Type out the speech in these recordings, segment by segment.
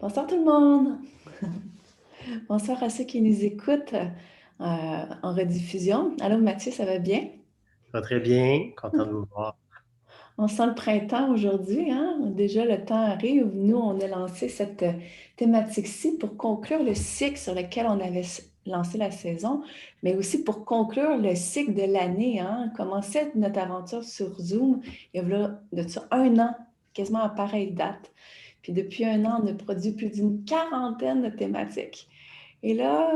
Bonsoir tout le monde. Bonsoir à ceux qui nous écoutent en rediffusion. Allô Mathieu, ça va bien? Ça va très bien, content de vous voir. On sent le printemps aujourd'hui, hein? Déjà le temps arrive. Nous, on a lancé cette thématique-ci pour conclure le cycle sur lequel on avait lancé la saison, mais aussi pour conclure le cycle de l'année, hein? Commencer notre aventure sur Zoom il y a de ça un an, quasiment à pareille date. Puis depuis un an, on a produit plus d'une quarantaine de thématiques. Et là,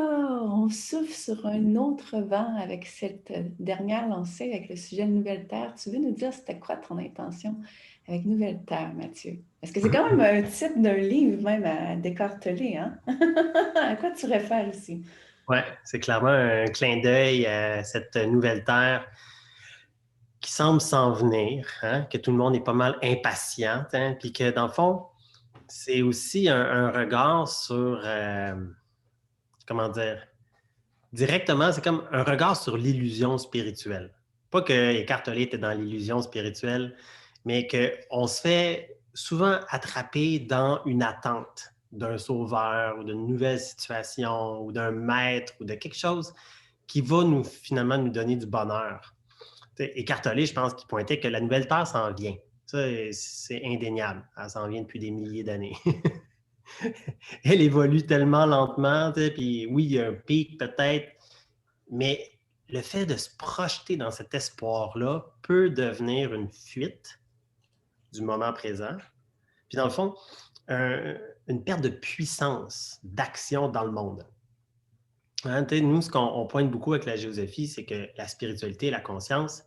on souffle sur un autre vent avec cette dernière lancée avec le sujet de Nouvelle Terre. Tu veux nous dire c'était quoi ton intention avec Nouvelle Terre, Mathieu? Parce que c'est quand même un titre d'un livre même à décarteler, hein? À quoi tu réfères ici? Ouais, c'est clairement un clin d'œil à cette nouvelle terre qui semble s'en venir, hein, que tout le monde est pas mal impatient, hein, puis que dans le fond, c'est aussi un regard sur, comment dire, directement, c'est comme un regard sur l'illusion spirituelle. Pas que Écartelé était dans l'illusion spirituelle, mais qu'on se fait souvent attraper dans une attente d'un sauveur ou d'une nouvelle situation ou d'un maître ou de quelque chose qui va nous finalement nous donner du bonheur. Écartelé, je pense qu'il pointait que la nouvelle Terre s'en vient. Ça, c'est indéniable. Elle s'en vient depuis des milliers d'années. Elle évolue tellement lentement, puis oui, il y a un pic peut-être, mais le fait de se projeter dans cet espoir-là peut devenir une fuite du moment présent. Puis dans le fond, une perte de puissance, d'action dans le monde. Hein, nous, ce qu'on pointe beaucoup avec la géosophie, c'est que la spiritualité, la conscience,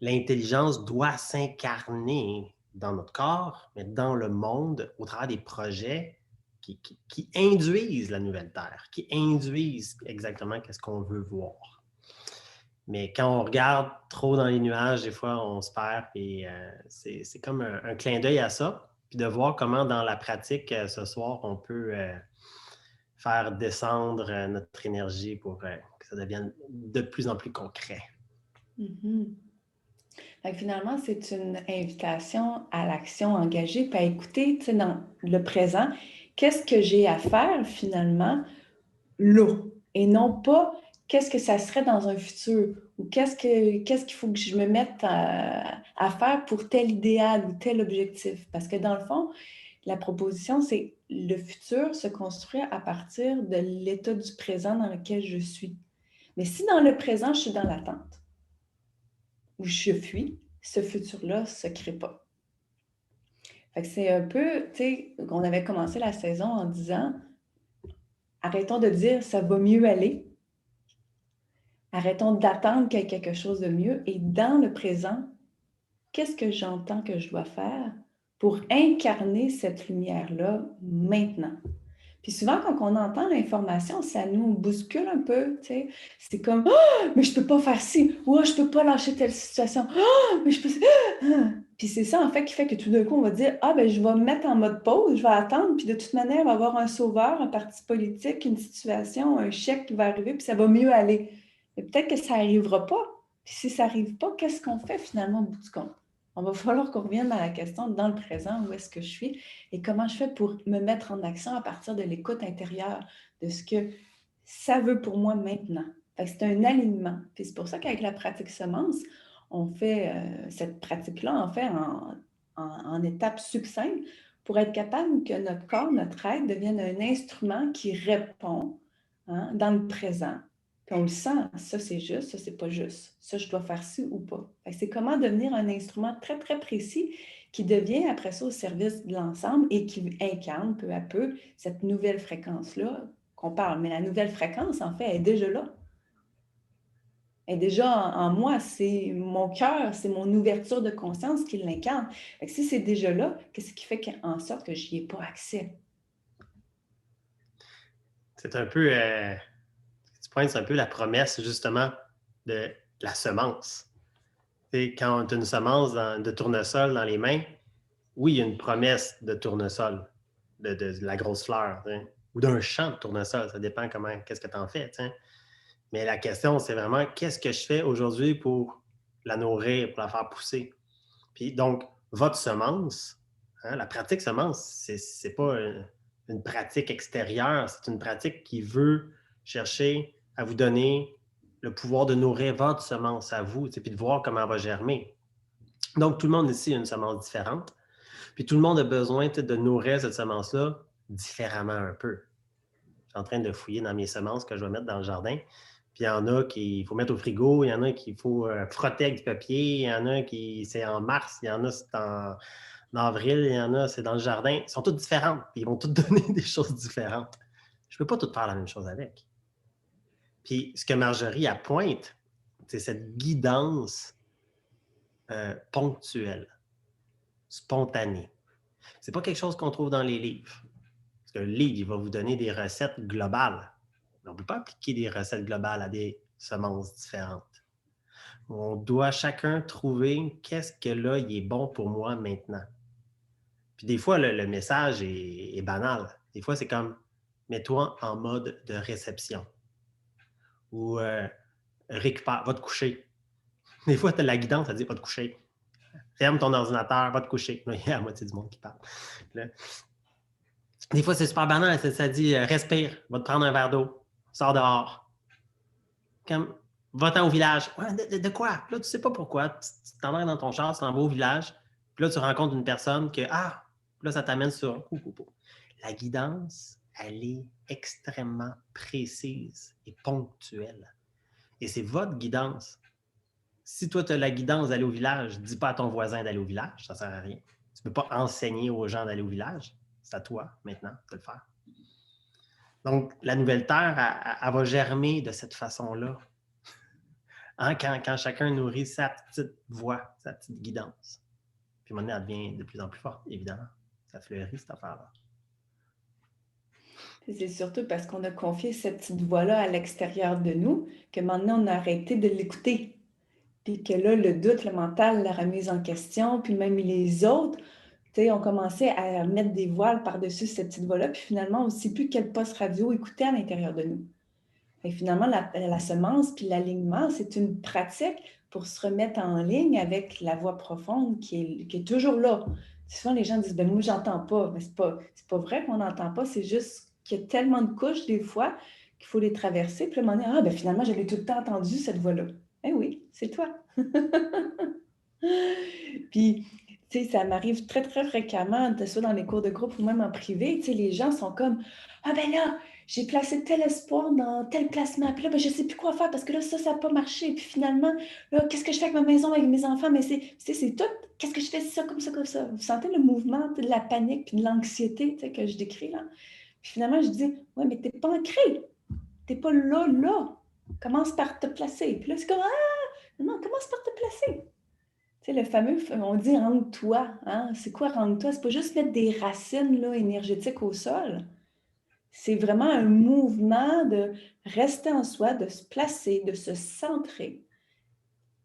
l'intelligence doit s'incarner dans notre corps, mais dans le monde, au travers des projets qui induisent la nouvelle Terre, qui induisent exactement qu'est-ce qu'on veut voir. Mais quand on regarde trop dans les nuages, des fois, on se perd. Et c'est comme un clin d'œil à ça. Puis de voir comment, dans la pratique, ce soir, on peut faire descendre notre énergie pour que ça devienne de plus en plus concret. Mhm. Fait que finalement, c'est une invitation à l'action engagée, puis à écouter, tu sais, dans le présent, qu'est-ce que j'ai à faire finalement là, et non pas qu'est-ce que ça serait dans un futur ou qu'est-ce qu'il faut que je me mette à faire pour tel idéal ou tel objectif. Parce que dans le fond, la proposition, c'est le futur se construit à partir de l'état du présent dans lequel je suis. Mais si dans le présent, je suis dans l'attente ou je fuis, ce futur-là ne se crée pas. Fait que c'est un peu, tu sais, on avait commencé la saison en disant, arrêtons de dire ça va mieux aller. Arrêtons d'attendre qu'il y ait quelque chose de mieux et dans le présent, qu'est-ce que j'entends que je dois faire pour incarner cette lumière-là maintenant? Puis souvent, quand on entend l'information, ça nous bouscule un peu, tu sais. C'est comme, ah, mais je peux pas faire ci, ou ah, je peux pas lâcher telle situation, ah, mais je peux. Ah. Puis c'est ça, en fait, qui fait que tout d'un coup, on va dire, ah, ben je vais me mettre en mode pause, je vais attendre, puis de toute manière, il va y avoir un sauveur, un parti politique, une situation, un chèque qui va arriver, puis ça va mieux aller. Mais peut-être que ça n'arrivera pas. Puis si ça n'arrive pas, qu'est-ce qu'on fait finalement au bout du compte? On va falloir qu'on revienne à la question dans le présent, où est-ce que je suis et comment je fais pour me mettre en action à partir de l'écoute intérieure, de ce que ça veut pour moi maintenant. C'est un alignement. Puis c'est pour ça qu'avec la pratique semence, on fait cette pratique-là, en fait, en étapes succinctes pour être capable que notre corps, notre être devienne un instrument qui répond, hein, dans le présent. Puis on le sent, ça c'est juste, ça c'est pas juste, ça je dois faire ci ou pas. C'est comment devenir un instrument très très précis qui devient après ça au service de l'ensemble et qui incarne peu à peu cette nouvelle fréquence-là qu'on parle. Mais la nouvelle fréquence, en fait, elle est déjà là. Elle est déjà en moi, c'est mon cœur, c'est mon ouverture de conscience qui l'incarne. Fait que si c'est déjà là, qu'est-ce qui fait en sorte que je n'y ai pas accès? C'est un peu, tu pointes, c'est un peu la promesse justement de la semence. Et quand tu as une semence de tournesol dans les mains, oui, il y a une promesse de tournesol, de la grosse fleur, t'sais, ou d'un champ de tournesol, ça dépend comment, qu'est-ce que tu en fais. T'sais. Mais la question, c'est vraiment qu'est-ce que je fais aujourd'hui pour la nourrir, pour la faire pousser. Puis donc, votre semence, hein, la pratique semence, c'est pas une pratique extérieure, c'est une pratique qui veut chercher à vous donner le pouvoir de nourrir votre semence à vous, puis de voir comment elle va germer. Donc, tout le monde ici a une semence différente. Puis tout le monde a besoin de nourrir cette semence-là différemment un peu. Je suis en train de fouiller dans mes semences que je vais mettre dans le jardin. Puis il y en a qu'il faut mettre au frigo, il y en a qu'il faut frotter avec du papier, il y en a qui c'est en mars, il y en a c'est en avril, il y en a c'est dans le jardin. Ils sont toutes différentes, puis ils vont toutes donner des choses différentes. Je ne peux pas tout faire la même chose avec. Puis ce que Marjorie pointe, c'est cette guidance ponctuelle, spontanée. C'est pas quelque chose qu'on trouve dans les livres. Parce que le livre, il va vous donner des recettes globales. Mais on ne peut pas appliquer des recettes globales à des semences différentes. On doit chacun trouver qu'est-ce que là, il est bon pour moi maintenant. Puis des fois, le message est banal. Des fois, c'est comme mets-toi en mode de réception. Ou récupère, va te coucher. Des fois, tu as la guidance, ça dit va te coucher. Ferme ton ordinateur, va te coucher. Là, il y a la moitié du monde qui parle. Là, des fois, c'est super banal. Ça dit respire, va te prendre un verre d'eau, sors dehors. Comme, va-t'en au village. Ouais, de quoi? Là, tu ne sais pas pourquoi. Tu t'en vas dans ton char, tu t'en vas au village. Puis là, tu rencontres une personne que, là, ça t'amène sur. La guidance, elle est extrêmement précise et ponctuelle. Et c'est votre guidance. Si toi, tu as la guidance d'aller au village, dis pas à ton voisin d'aller au village, ça ne sert à rien. Tu ne peux pas enseigner aux gens d'aller au village. C'est à toi, maintenant, de le faire. Donc, la nouvelle terre, elle va germer de cette façon-là. Hein, quand chacun nourrit sa petite voix, sa petite guidance. Puis à un moment donné, elle devient de plus en plus forte, évidemment. Ça fleurit, cette affaire-là. C'est surtout parce qu'on a confié cette petite voix-là à l'extérieur de nous que maintenant on a arrêté de l'écouter. Puis que là, le doute, le mental, la remise en question, puis même les autres, ont commencé à mettre des voiles par-dessus cette petite voix-là, puis finalement, on ne sait plus quel poste radio écouter à l'intérieur de nous. Et finalement, la semence puis l'alignement, c'est une pratique pour se remettre en ligne avec la voix profonde qui est toujours là. Souvent, les gens disent, ben moi, j'entends pas. Mais c'est pas vrai qu'on n'entend pas, c'est juste qu'il y a tellement de couches des fois qu'il faut les traverser. Puis à un moment donné, ben finalement, j'avais tout le temps entendu cette voix-là. Eh oui, c'est toi. Puis, tu sais, ça m'arrive très, très fréquemment, soit dans les cours de groupe ou même en privé, tu sais, les gens sont comme, ah ben là, j'ai placé tel espoir dans tel placement, puis là, ben, je ne sais plus quoi faire parce que là, ça n'a pas marché. Puis finalement, là, qu'est-ce que je fais avec ma maison, avec mes enfants? Mais c'est tout. Qu'est-ce que je fais? Ça, comme ça, comme ça. Vous sentez le mouvement de la panique puis de l'anxiété, tu sais, que je décris là? Puis finalement, je dis, ouais, mais tu n'es pas ancré. Tu n'es pas là, là. Commence par te placer. Puis là, c'est comme, non, commence par te placer. Tu sais, le fameux, on dit rentre-toi. Hein? C'est quoi rentre-toi? C'est pas juste mettre des racines là, énergétiques au sol. C'est vraiment un mouvement de rester en soi, de se placer, de se centrer.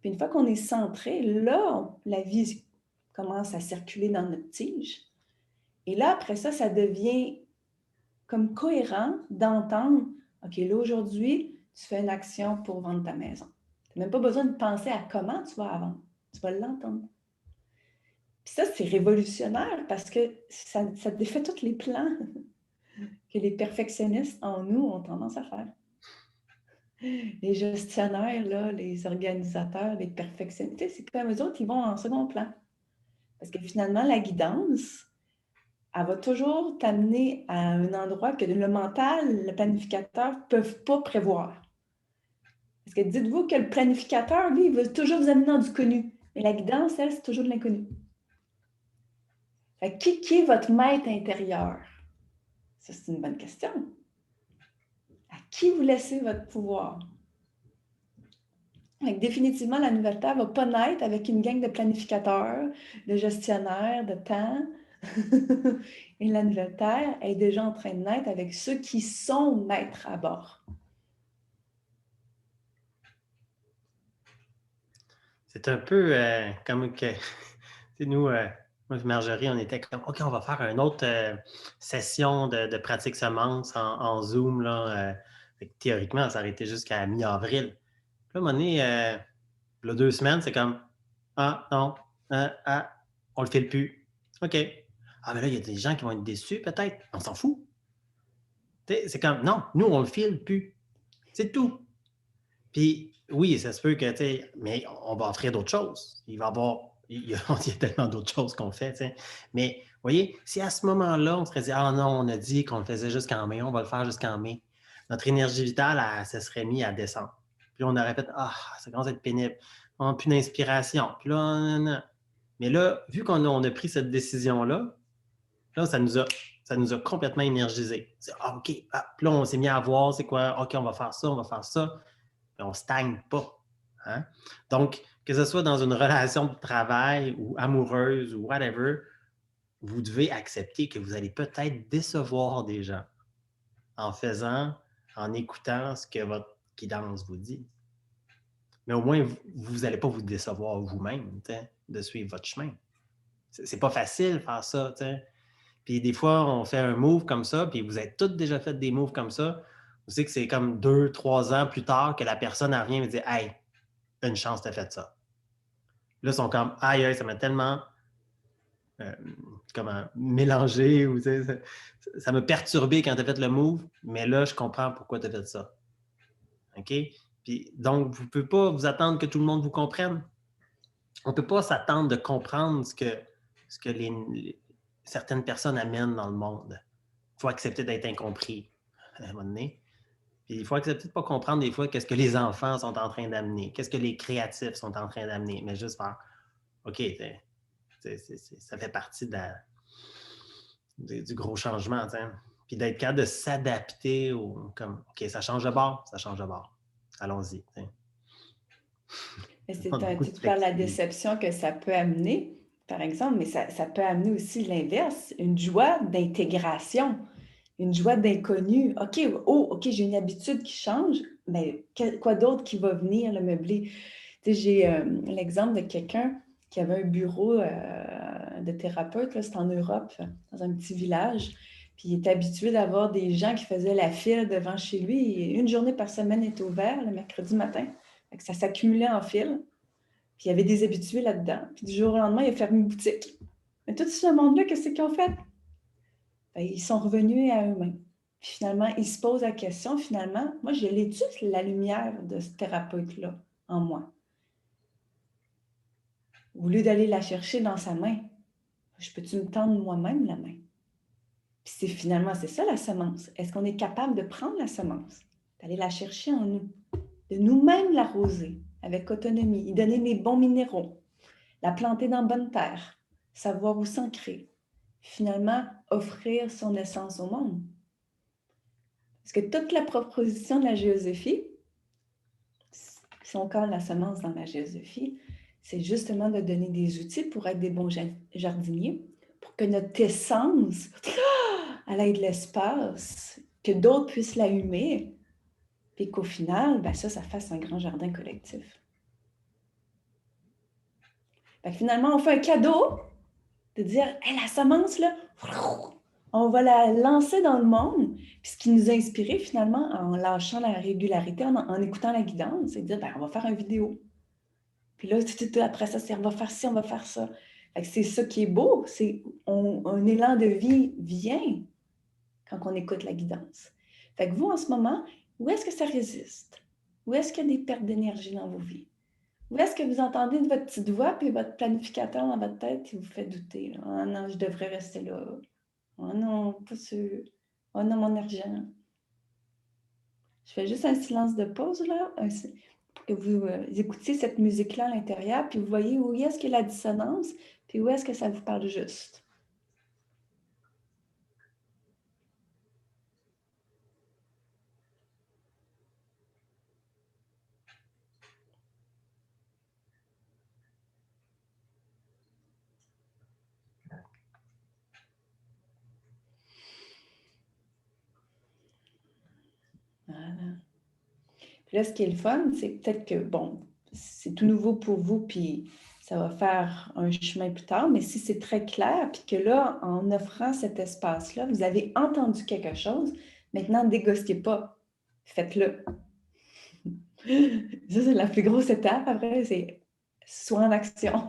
Puis une fois qu'on est centré, là, la vie commence à circuler dans notre tige. Et là, après ça, ça devient comme cohérent d'entendre, OK, là, aujourd'hui, tu fais une action pour vendre ta maison. Tu n'as même pas besoin de penser à comment tu vas la vendre. Tu vas l'entendre. Puis ça, c'est révolutionnaire parce que ça défait tous les plans que les perfectionnistes en nous ont tendance à faire. Les gestionnaires, là, les organisateurs, les perfectionnistes, c'est comme eux autres, ils vont en second plan. Parce que finalement, la guidance, elle va toujours t'amener à un endroit que le mental, le planificateur ne peuvent pas prévoir. Parce que dites-vous que le planificateur, lui, il veut toujours vous amener dans du connu. Mais la guidance, elle, c'est toujours de l'inconnu. Qui est votre maître intérieur? Ça, c'est une bonne question. À qui vous laissez votre pouvoir? Définitivement, la nouvelle Terre ne va pas naître avec une gang de planificateurs, de gestionnaires, de temps. Et la nouvelle Terre est déjà en train de naître avec ceux qui sont maîtres à bord. C'est un peu comme que nous, moi et Marjorie, on était comme OK, on va faire une autre session de pratique semence en Zoom. Là, théoriquement, ça aurait été jusqu'à mi-avril. Là, à un moment donné, là, 2 semaines, c'est comme non, on le fait plus. OK. Ah, mais là, il y a des gens qui vont être déçus, peut-être. On s'en fout. C'est comme, non, nous, on le file plus. C'est tout. Puis, oui, ça se peut que, mais on va offrir d'autres choses. Il va y avoir, il y a tellement d'autres choses qu'on fait, t'sais. Mais, vous voyez, si à ce moment-là, on serait dit, ah non, on a dit qu'on le faisait jusqu'en mai, on va le faire jusqu'en mai, notre énergie vitale, se serait mise à descendre. Puis on aurait fait, ah, ça commence à être pénible. On n'a plus d'inspiration. Puis là, non. Mais là, vu qu'on a pris cette décision-là, là, ça nous a complètement énergisé. Ah, OK. Ah, puis là, on s'est mis à voir, c'est quoi? OK, on va faire ça, on va faire ça. Mais on ne stagne pas. Hein? Donc, que ce soit dans une relation de travail ou amoureuse ou whatever, vous devez accepter que vous allez peut-être décevoir des gens en écoutant ce que votre guidance vous dit. Mais au moins, vous n'allez pas vous décevoir vous-même de suivre votre chemin. C'est pas facile de faire ça. T'sais. Puis des fois, on fait un move comme ça, puis vous avez tous déjà fait des moves comme ça. Vous savez que c'est comme 2, 3 ans plus tard que la personne revient et me dit « Hey, une chance, t'as fait ça. » Là, ils sont comme « Aïe, ça m'a tellement mélangé ou ça m'a perturbé quand t'as fait le move, mais là, je comprends pourquoi t'as fait ça. » OK? Puis donc, vous ne pouvez pas vous attendre que tout le monde vous comprenne. On ne peut pas s'attendre de comprendre ce que certaines personnes amènent dans le monde. Il faut accepter d'être incompris à un moment donné. Puis il faut accepter de ne pas comprendre des fois qu'est-ce que les enfants sont en train d'amener, qu'est-ce que les créatifs sont en train d'amener, mais juste faire OK, ça fait partie du gros changement. T'sais. Puis d'être capable de s'adapter comme OK, ça change de bord, ça change de bord. Allons-y. Tu parles de la déception que ça peut amener, par exemple, mais ça peut amener aussi l'inverse, une joie d'intégration, une joie d'inconnu. OK, j'ai une habitude qui change, mais quoi d'autre qui va venir le meubler? J'ai l'exemple de quelqu'un qui avait un bureau de thérapeute, c'est en Europe, dans un petit village, puis il était habitué d'avoir des gens qui faisaient la file devant chez lui. Une journée par semaine était ouverte, le mercredi matin. Ça s'accumulait en file. Puis il y avait des habitués là-dedans. Puis du jour au lendemain, il a fermé une boutique. Mais tout ce monde-là, qu'est-ce qu'ils ont fait? Bien, ils sont revenus à eux-mêmes. Puis finalement, ils se posent la question, finalement, moi, je l'étudie la lumière de ce thérapeute-là en moi. Au lieu d'aller la chercher dans sa main, je peux-tu me tendre moi-même la main? Puis finalement, c'est ça la semence. Est-ce qu'on est capable de prendre la semence, d'aller la chercher en nous, de nous-mêmes l'arroser avec autonomie, y donner les bons minéraux, la planter dans bonne terre, savoir où s'ancrer, finalement offrir son essence au monde. Parce que toute la proposition de la géosophie, si on colle la semence dans la géosophie, c'est justement de donner des outils pour être des bons jardiniers, pour que notre essence, elle ait de l'espace, que d'autres puissent l'allumer, puis qu'au final, ça fasse un grand jardin collectif. Finalement, on fait un cadeau de dire hey, la semence, là, on va la lancer dans le monde. Puis ce qui nous a inspiré finalement en lâchant la régularité, en écoutant la guidance, c'est de dire on va faire une vidéo. Puis là, après ça, c'est on va faire ci, on va faire ça. C'est ça qui est beau, c'est un élan de vie vient quand on écoute la guidance. Fait que vous, en ce moment, où est-ce que ça résiste? Où est-ce qu'il y a des pertes d'énergie dans vos vies? Où est-ce que vous entendez de votre petite voix, puis votre planificateur dans votre tête, qui vous fait douter? Là. Oh non, je devrais rester là. Oh non, pas sûr. Oh non, mon argent. Je fais juste un silence de pause, là, pour que vous écoutiez cette musique-là à l'intérieur, puis vous voyez où est-ce qu'il y a la dissonance, puis où est-ce que ça vous parle juste. Voilà. Puis là, ce qui est le fun, c'est peut-être que, c'est tout nouveau pour vous, puis ça va faire un chemin plus tard, mais si c'est très clair, puis que là, en offrant cet espace-là, vous avez entendu quelque chose, maintenant, négociez pas, faites-le. Ça, c'est la plus grosse étape, après, c'est soit en action.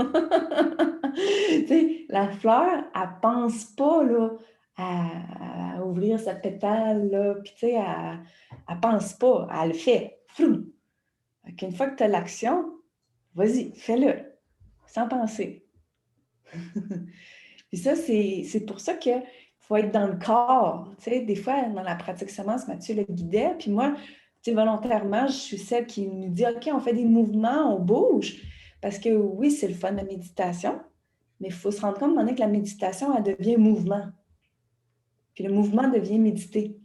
Tu sais, la fleur, elle pense pas, là, à ouvrir sa pétale, là, puis tu sais, elle pense pas, elle le fait. Froum! Fait qu'une fois que tu as l'action, vas-y, fais-le, sans penser. Puis ça, c'est pour ça qu'il faut être dans le corps. Tu sais, des fois, dans la pratique semence, Mathieu le guidait, puis moi, tu sais, volontairement, je suis celle qui nous dit, OK, on fait des mouvements, on bouge, parce que oui, c'est le fun, la méditation, mais il faut se rendre compte, à un moment donné, que la méditation, elle devient mouvement. Puis le mouvement devient méditer.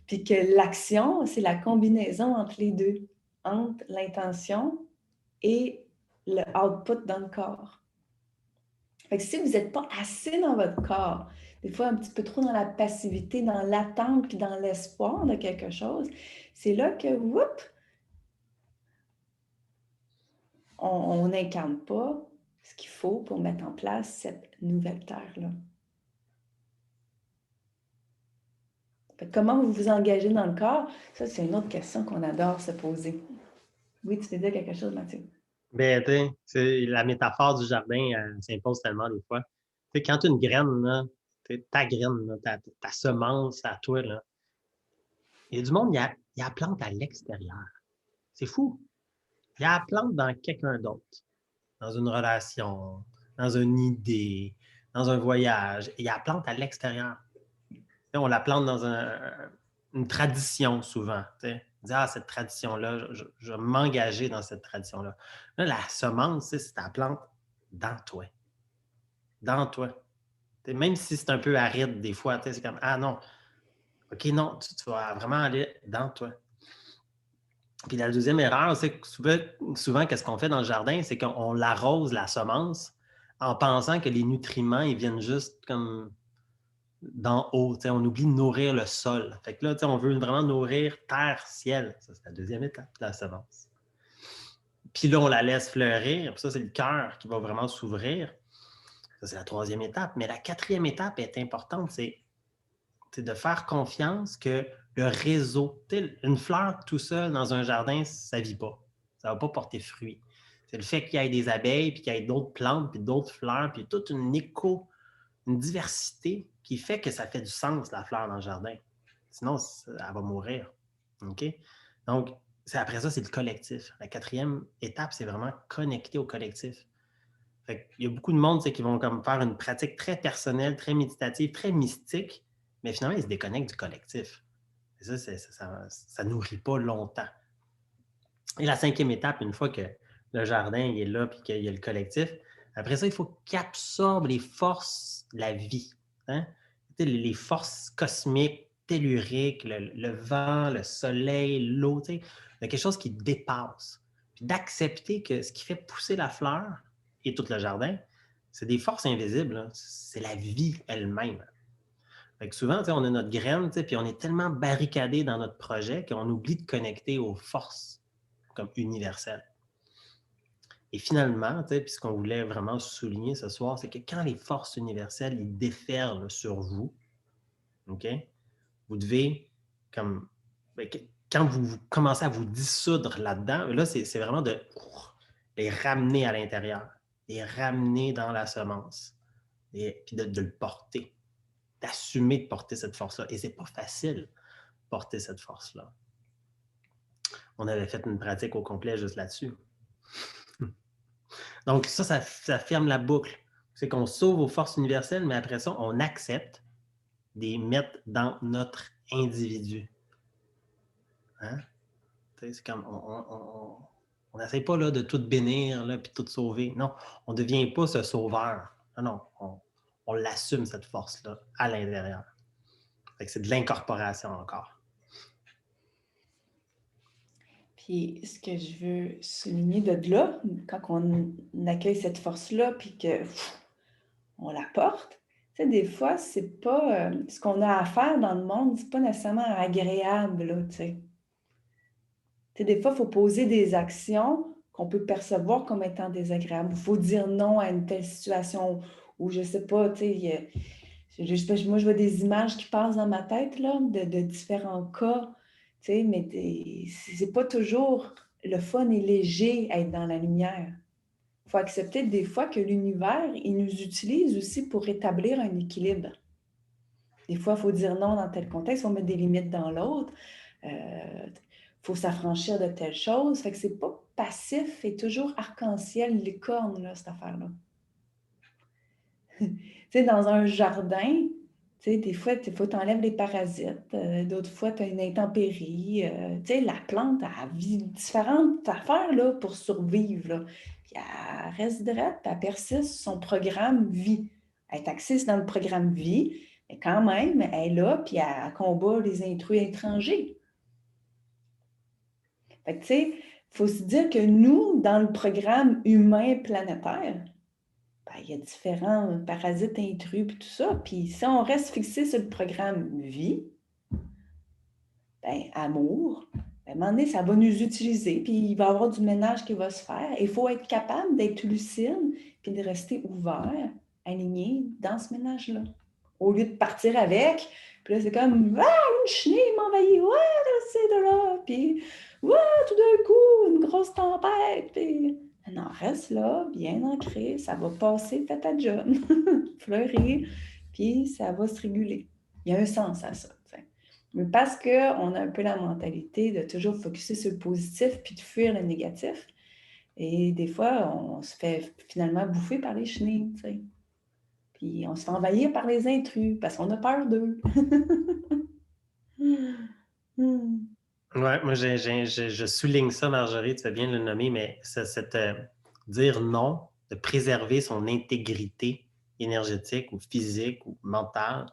Puis que l'action, c'est la combinaison entre les deux, entre l'intention et le output dans le corps. Fait que si vous n'êtes pas assez dans votre corps, des fois un petit peu trop dans la passivité, dans l'attente puis dans l'espoir de quelque chose, c'est là que, on n'incarne pas ce qu'il faut pour mettre en place cette nouvelle terre-là. Comment vous vous engagez dans le corps? Ça, c'est une autre question qu'on adore se poser. Oui, tu disais quelque chose, Mathieu. Ben, tu sais, la métaphore du jardin s'impose tellement des fois. Tu sais, quand tu as une graine, là, ta graine, là, ta semence à toi, là, il y a du monde, il y a la plante à l'extérieur. C'est fou. Il y a la plante dans quelqu'un d'autre, dans une relation, dans une idée, dans un voyage. Et il y a la plante à l'extérieur. On la plante dans une tradition souvent. T'sais. Dire, ah, cette tradition-là, je vais m'engager dans cette tradition-là. Là, la semence, c'est ta plante dans toi. Dans toi. T'sais, même si c'est un peu aride des fois, c'est comme, ah non, OK, non, tu vas vraiment aller dans toi. Puis la deuxième erreur, c'est que souvent qu'est-ce qu'on fait dans le jardin, c'est qu'on l'arrose la semence en pensant que les nutriments, ils viennent juste comme d'en haut. On oublie de nourrir le sol. Fait que là, on veut vraiment nourrir terre, ciel. Ça, c'est la deuxième étape de la semence. Puis là, on la laisse fleurir. Puis ça, c'est le cœur qui va vraiment s'ouvrir. Ça, c'est la troisième étape. Mais la quatrième étape est importante, c'est de faire confiance que le réseau, une fleur tout seul dans un jardin, ça ne vit pas. Ça ne va pas porter fruit. C'est le fait qu'il y ait des abeilles, puis qu'il y ait d'autres plantes, puis d'autres fleurs, puis toute une diversité qui fait que ça fait du sens, la fleur dans le jardin. Sinon, elle va mourir. OK? Donc, après ça, c'est le collectif. La quatrième étape, c'est vraiment connecter au collectif. Il y a beaucoup de monde qui vont comme faire une pratique très personnelle, très méditative, très mystique, mais finalement, ils se déconnectent du collectif. Et ça nourrit pas longtemps. Et la cinquième étape, une fois que le jardin est là et qu'il y a le collectif, après ça, il faut qu'il absorbe les forces de la vie. Hein? Les forces cosmiques, telluriques, le vent, le soleil, l'eau, il y a quelque chose qui dépasse. Puis d'accepter que ce qui fait pousser la fleur et tout le jardin, c'est des forces invisibles. Hein? C'est la vie elle-même. Fait que souvent, on a notre graine, puis on est tellement barricadé dans notre projet qu'on oublie de connecter aux forces comme universelles. Et finalement, puis ce qu'on voulait vraiment souligner ce soir, c'est que quand les forces universelles ils déferlent sur vous, OK, vous devez, comme, quand vous commencez à vous dissoudre là-dedans, là, c'est vraiment de les ramener à l'intérieur, les ramener dans la semence, puis de le porter, d'assumer de porter cette force-là. Et c'est pas facile, porter cette force-là. On avait fait une pratique au complet juste là-dessus. Donc, ça ferme la boucle. C'est qu'on sauve aux forces universelles, mais après ça, on accepte de les mettre dans notre individu. Hein? C'est comme, on n'essaie pas là, de tout bénir et tout sauver. Non, on ne devient pas ce sauveur. Non, on l'assume, cette force-là, à l'intérieur. C'est de l'incorporation encore. Puis ce que je veux souligner de là, quand on accueille cette force-là, puis qu'on la porte, tu sais, des fois, c'est pas ce qu'on a à faire dans le monde, c'est pas nécessairement agréable, là, tu sais. Tu sais, des fois, il faut poser des actions qu'on peut percevoir comme étant désagréables. Il faut dire non à une telle situation où, je sais pas, tu sais, moi, je vois des images qui passent dans ma tête, là, de différents cas, tu sais, mais c'est pas toujours le fun et léger à être dans la lumière. faut accepter des fois que l'univers, il nous utilise aussi pour rétablir un équilibre. Des fois, il faut dire non dans tel contexte, il faut mettre des limites dans l'autre. Faut s'affranchir de telle chose. Fait que c'est pas passif et toujours arc-en-ciel, licorne, là, cette affaire-là. Tu sais, dans un jardin, tu sais, des fois, il faut t'enlèves les parasites. D'autres fois, tu as une intempérie. Tu sais, la plante, elle vit différentes affaires là, pour survivre. Là. Puis elle reste droite, puis elle persiste, son programme vie. Elle est axée dans le programme vie, mais quand même, elle est là, puis elle combat les intrus étrangers. Fait que, tu sais, il faut se dire que nous, dans le programme humain planétaire, ben, il y a différents parasites intrus et tout ça. Puis si on reste fixé sur le programme vie, ben, amour, ben, à un moment donné, ça va nous utiliser. Puis il va y avoir du ménage qui va se faire. Il faut être capable d'être lucide puis de rester ouvert, aligné dans ce ménage-là. Au lieu de partir avec, puis là, c'est comme ah, une chenille m'envahit, ouais, c'est de là, puis ouais, tout d'un coup, une grosse tempête, puis non, reste là, bien ancré, ça va passer, fais ta job, fleurir, puis ça va se réguler. Il y a un sens à ça, t'sais. Mais parce qu'on a un peu la mentalité de toujours focusser sur le positif puis de fuir le négatif, et des fois, on se fait finalement bouffer par les chenilles, tu sais. Puis on se fait envahir par les intrus parce qu'on a peur d'eux. Ouais, moi, je souligne ça, Marjorie, tu fais bien de le nommer, mais dire non, de préserver son intégrité énergétique ou physique ou mentale,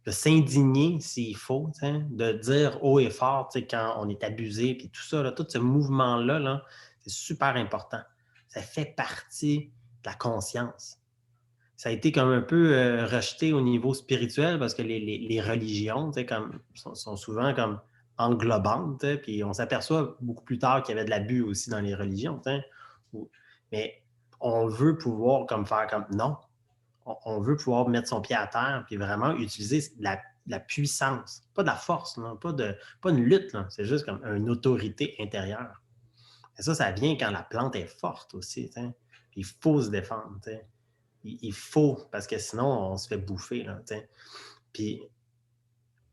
de s'indigner s'il faut, de dire haut et fort quand on est abusé, puis tout ça, là, tout ce mouvement-là, là, c'est super important. Ça fait partie de la conscience. Ça a été comme un peu rejeté au niveau spirituel parce que les religions comme, sont souvent comme englobantes, puis on s'aperçoit beaucoup plus tard qu'il y avait de l'abus aussi dans les religions. Mais on veut pouvoir comme faire comme non. On veut pouvoir mettre son pied à terre puis vraiment utiliser la puissance, pas de la force, là, pas une lutte, là, c'est juste comme une autorité intérieure. Et ça vient quand la plante est forte aussi. Puis il faut se défendre. Il faut, parce que sinon, on se fait bouffer. Là, puis,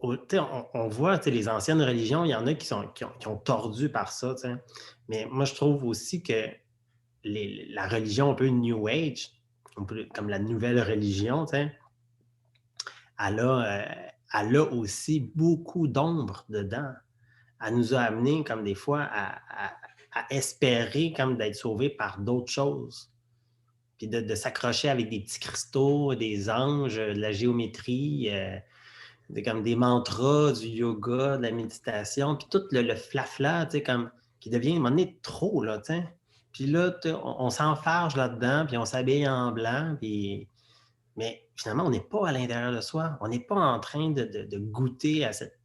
on voit les anciennes religions, il y en a qui ont tordu par ça. Mais moi, je trouve aussi que la religion un peu New Age, comme la nouvelle religion, elle a aussi beaucoup d'ombre dedans. Elle nous a amenés comme des fois à espérer comme d'être sauvés par d'autres choses. Puis de s'accrocher avec des petits cristaux, des anges, de la géométrie, comme des mantras, du yoga, de la méditation, puis tout le flafla, comme, qui devient à un moment donné trop, là, tu sais. Puis là, on s'enfarge là-dedans, puis on s'habille en blanc, puis... Mais finalement, on n'est pas à l'intérieur de soi. On n'est pas en train de goûter à cette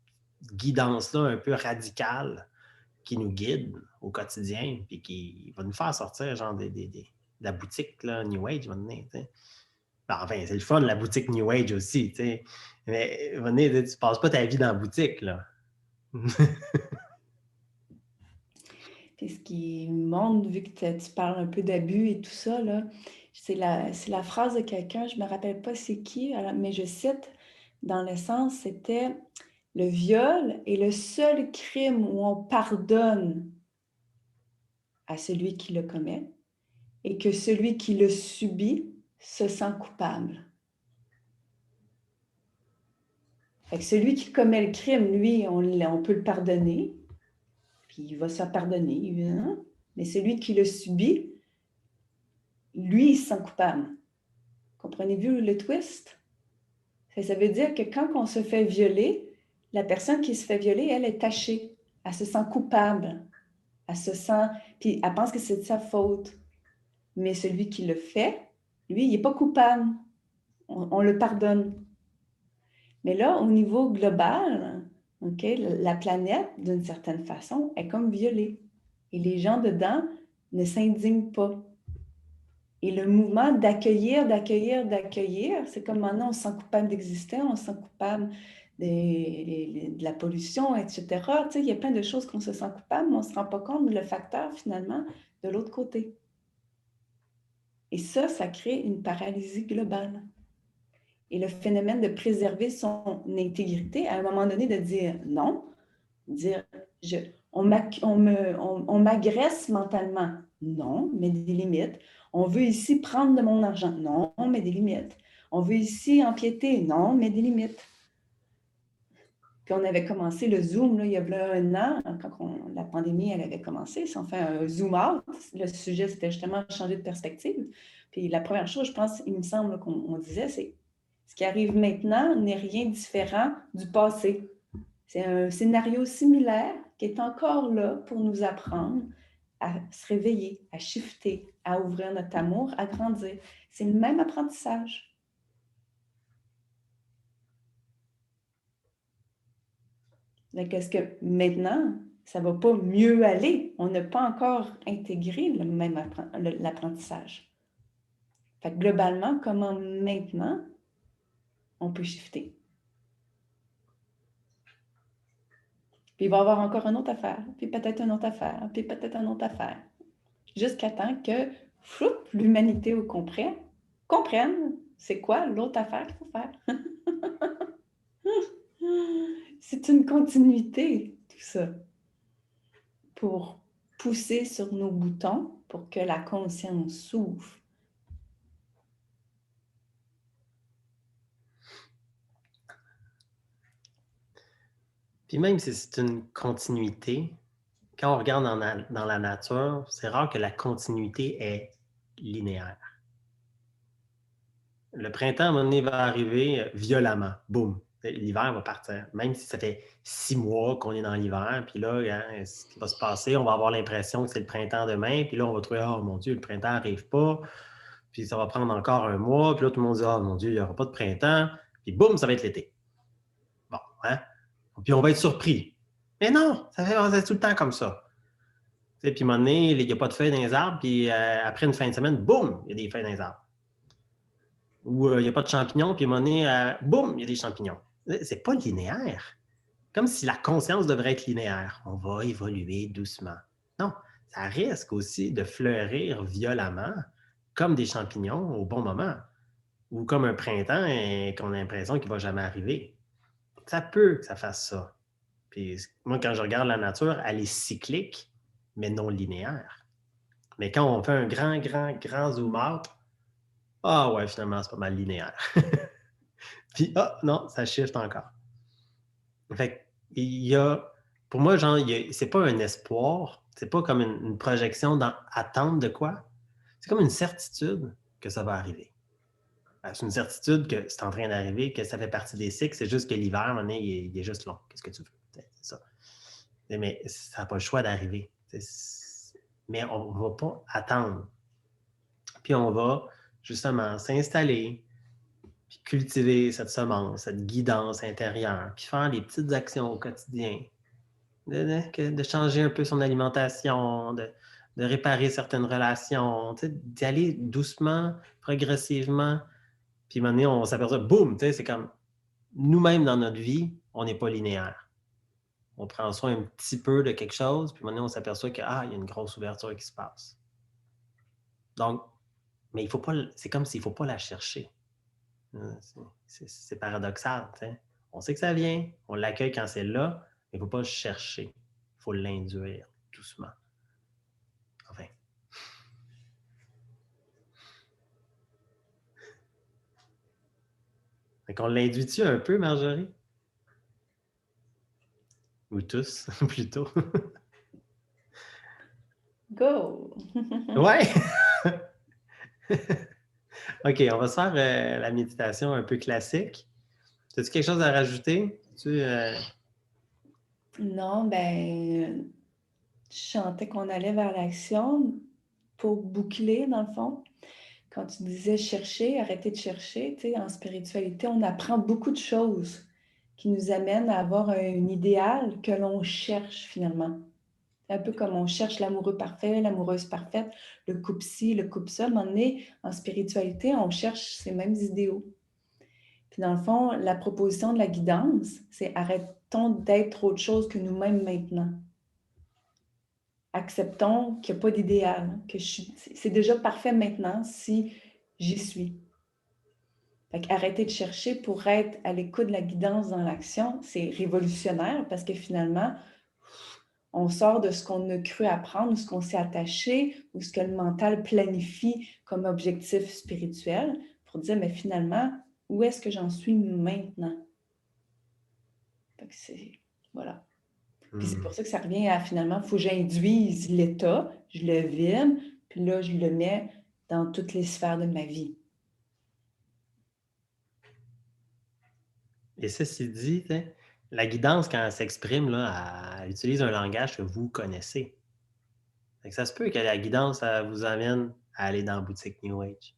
guidance-là un peu radicale qui nous guide au quotidien, puis qui va nous faire sortir, genre, de la boutique là, New Age, venez, enfin, c'est le fun, la boutique New Age aussi, t'sais. Mais venez, tu ne passes pas ta vie dans la boutique, là. Puis ce qui montre, vu que tu parles un peu d'abus et tout ça, là, c'est la phrase de quelqu'un, je ne me rappelle pas c'est qui, mais je cite, dans le sens, c'était « Le viol est le seul crime où on pardonne à celui qui le commet et que celui qui le subit se sent coupable. » Fait que celui qui commet le crime, lui, on peut le pardonner, puis il va se faire pardonner, hein? Mais celui qui le subit, lui, il se sent coupable. Comprenez-vous le twist? Ça veut dire que quand on se fait violer, la personne qui se fait violer, elle est tachée. Elle se sent coupable. Elle se sent... Puis elle pense que c'est de sa faute. Mais celui qui le fait, lui, il n'est pas coupable. On le pardonne. Mais là, au niveau global, okay, la planète, d'une certaine façon, est comme violée. Et les gens dedans ne s'indignent pas. Et le mouvement d'accueillir, c'est comme maintenant on se sent coupable d'exister, on se sent coupable de la pollution, etc. Tu sais, il y a plein de choses qu'on se sent coupable, mais on ne se rend pas compte de le facteur finalement de l'autre côté. Et ça crée une paralysie globale. Et le phénomène de préserver son intégrité, à un moment donné, de dire non, dire on m'agresse mentalement. Non, mais des limites. On veut ici prendre de mon argent. Non, mais des limites. On veut ici empiéter. Non, mais des limites. Puis on avait commencé le Zoom, là, il y a un an, quand la pandémie elle avait commencé, si on fait un Zoom out, le sujet c'était justement changer de perspective. Puis la première chose, je pense, il me semble qu'on disait, c'est ce qui arrive maintenant n'est rien différent du passé. C'est un scénario similaire qui est encore là pour nous apprendre à se réveiller, à shifter, à ouvrir notre amour, à grandir. C'est le même apprentissage. Donc, est-ce que maintenant, ça ne va pas mieux aller? On n'a pas encore intégré le même l'apprentissage. Fait que globalement, comment maintenant on peut shifter? Puis il va y avoir encore une autre affaire, puis peut-être une autre affaire, puis peut-être une autre affaire. Jusqu'à temps que l'humanité comprenne c'est quoi l'autre affaire qu'il faut faire. C'est une continuité, tout ça, pour pousser sur nos boutons pour que la conscience s'ouvre. Puis même si c'est une continuité, quand on regarde dans la nature, c'est rare que la continuité est linéaire. Le printemps, à un moment donné, va arriver violemment. Boum! L'hiver va partir. Même si ça fait 6 mois qu'on est dans l'hiver, puis là, hein, ce qui va se passer, on va avoir l'impression que c'est le printemps demain, puis là, on va trouver, oh mon Dieu, le printemps n'arrive pas, puis ça va prendre encore un mois, puis là, tout le monde dit, oh mon Dieu, il n'y aura pas de printemps, puis boum, ça va être l'été. Bon, hein? Puis on va être surpris. Mais non, ça fait tout le temps comme ça. Puis à un moment donné, il n'y a pas de feuilles dans les arbres, puis après une fin de semaine, boum, il y a des feuilles dans les arbres. Ou il n'y a pas de champignons, puis à un moment donné, boum, il y a des champignons. C'est pas linéaire. Comme si la conscience devrait être linéaire. On va évoluer doucement. Non, ça risque aussi de fleurir violemment, comme des champignons au bon moment, ou comme un printemps et qu'on a l'impression qu'il ne va jamais arriver. Ça peut que ça fasse ça. Puis moi, quand je regarde la nature, elle est cyclique, mais non linéaire. Mais quand on fait un grand zoom out, ah ouais, finalement, c'est pas mal linéaire. Puis, ah non, ça shift encore. Fait il y a, pour moi, genre, c'est pas un espoir, c'est pas comme une projection dans attendre de quoi. C'est comme une certitude que ça va arriver. C'est une certitude que c'est en train d'arriver, que ça fait partie des cycles. C'est juste que l'hiver, à un moment donné, il est juste long. Qu'est-ce que tu veux? C'est ça. Mais ça n'a pas le choix d'arriver. Mais on ne va pas attendre. Puis on va justement s'installer, puis cultiver cette semence, cette guidance intérieure, puis faire des petites actions au quotidien, de changer un peu son alimentation, de réparer certaines relations, d'y aller doucement, progressivement. Puis à un moment donné, on s'aperçoit, boum, c'est comme nous-mêmes dans notre vie, on n'est pas linéaire. On prend soin un petit peu de quelque chose, puis à un moment donné, on s'aperçoit qu'il y a une grosse ouverture qui se passe. Donc, mais il faut pas, c'est comme s'il ne faut pas la chercher. C'est paradoxal. T'sais. On sait que ça vient, on l'accueille quand c'est là, mais il ne faut pas le chercher. Il faut l'induire doucement. Enfin. Fait on l'induit-tu un peu, Marjorie? Ou tous, plutôt? Go! Ouais! OK, on va se faire la méditation un peu classique. As-tu quelque chose à rajouter? Non, ben, je sentais qu'on allait vers l'action pour boucler, dans le fond. Quand tu disais chercher, arrêter de chercher, tu sais, en spiritualité, on apprend beaucoup de choses qui nous amènent à avoir un idéal que l'on cherche finalement. C'est un peu comme on cherche l'amoureux parfait, l'amoureuse parfaite, le couple-ci, le couple-ça. À un moment donné, en spiritualité, on cherche ces mêmes idéaux. Puis dans le fond, la proposition de la guidance, c'est arrêtons d'être autre chose que nous-mêmes maintenant. acceptons qu'il n'y a pas d'idéal, hein, que c'est déjà parfait maintenant si j'y suis. Fait qu'arrêter de chercher pour être à l'écoute de la guidance dans l'action, c'est révolutionnaire parce que finalement, on sort de ce qu'on a cru apprendre, ou ce qu'on s'est attaché, ou ce que le mental planifie comme objectif spirituel pour dire, mais finalement, où est-ce que j'en suis maintenant? Fait que c'est, voilà. Puis c'est pour ça que ça revient à finalement, il faut que j'induise l'état, je le vibre, puis là, je le mets dans toutes les sphères de ma vie. Et ceci dit, la guidance, quand elle s'exprime, là, elle utilise un langage que vous connaissez. Fait que ça se peut que la guidance, elle vous amène à aller dans la boutique New Age,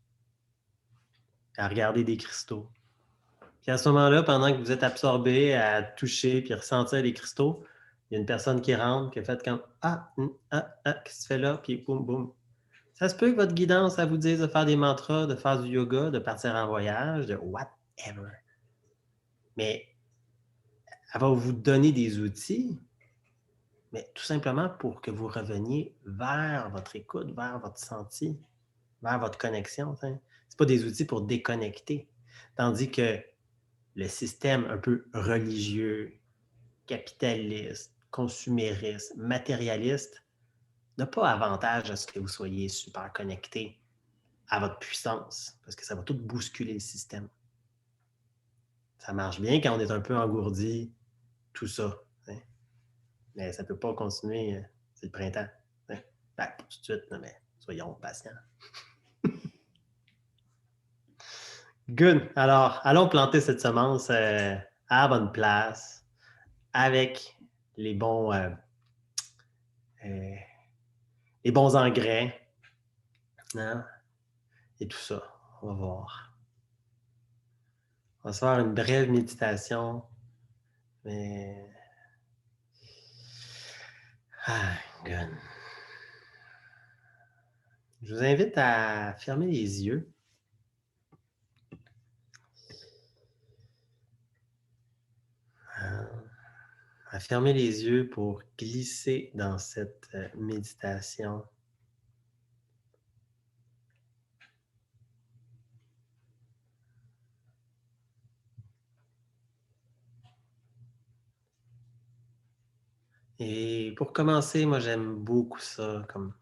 à regarder des cristaux. Puis à ce moment-là, pendant que vous êtes absorbé à toucher puis ressentir les cristaux, il y a une personne qui rentre, qui a fait comme qu'est-ce que tu fais là? Puis boum, boum. Ça se peut que votre guidance, elle vous dise de faire des mantras, de faire du yoga, de partir en voyage, de whatever. Mais elle va vous donner des outils, mais tout simplement pour que vous reveniez vers votre écoute, vers votre senti, vers votre connexion. Ce n'est pas des outils pour déconnecter. Tandis que le système un peu religieux, capitaliste, consumériste, matérialiste n'a pas avantage à ce que vous soyez super connecté à votre puissance, parce que ça va tout bousculer le système. Ça marche bien quand on est un peu engourdi, tout ça. Mais ça ne peut pas continuer, c'est le printemps. Pas tout de suite, mais soyons patients. Good. Alors, allons planter cette semence à la bonne place, avec les bons, les bons engrais, hein? Et tout ça. On va voir. On va se faire une brève méditation, mais... Ah, good. Je vous invite à fermer les yeux. À fermer les yeux pour glisser dans cette méditation. Et pour commencer, moi j'aime beaucoup ça, comme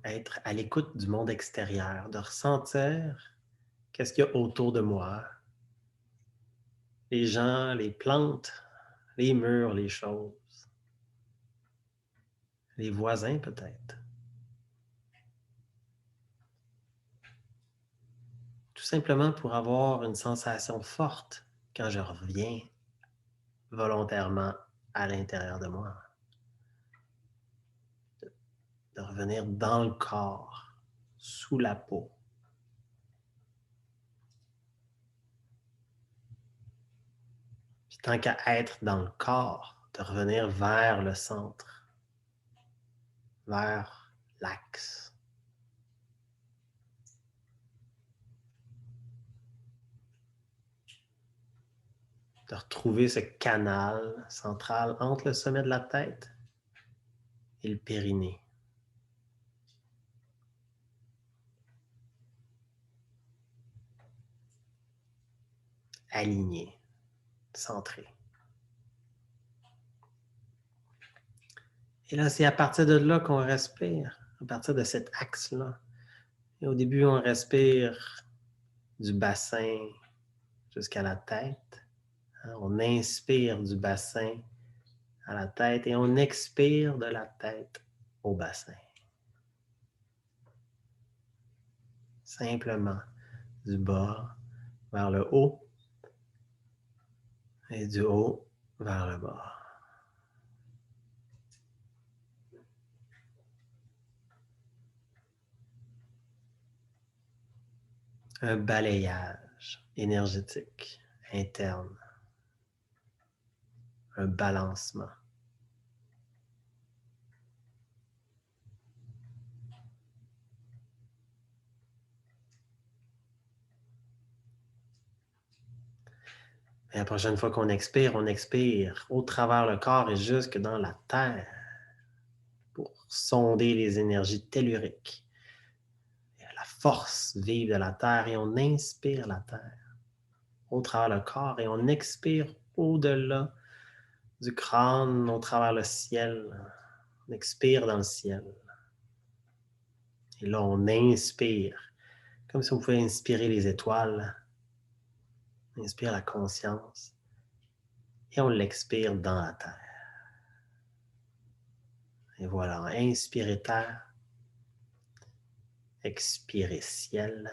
être à l'écoute du monde extérieur, de ressentir qu'est-ce qu'il y a autour de moi, les gens, les plantes, les murs, les choses, les voisins peut-être. Tout simplement pour avoir une sensation forte quand je reviens volontairement à l'intérieur de moi. De revenir dans le corps, sous la peau. Puis tant qu'à être dans le corps, de revenir vers le centre, vers l'axe. De retrouver ce canal central entre le sommet de la tête et le périnée. Aligné, centré. Et là, c'est à partir de là qu'on respire, à partir de cet axe-là. Et au début, on respire du bassin jusqu'à la tête. On inspire du bassin à la tête et on expire de la tête au bassin. Simplement du bas vers le haut et du haut vers le bas. Un balayage énergétique interne. Un balancement. Et la prochaine fois qu'on expire, on expire au travers le corps et jusque dans la terre sonder les énergies telluriques, la force vive de la Terre, et on inspire la Terre au travers le corps et on expire au-delà du crâne, au travers le ciel. On expire dans le ciel. Et là, on inspire, comme si on pouvait inspirer les étoiles. On inspire la conscience et on l'expire dans la terre. Et voilà, inspirez terre, expirez ciel,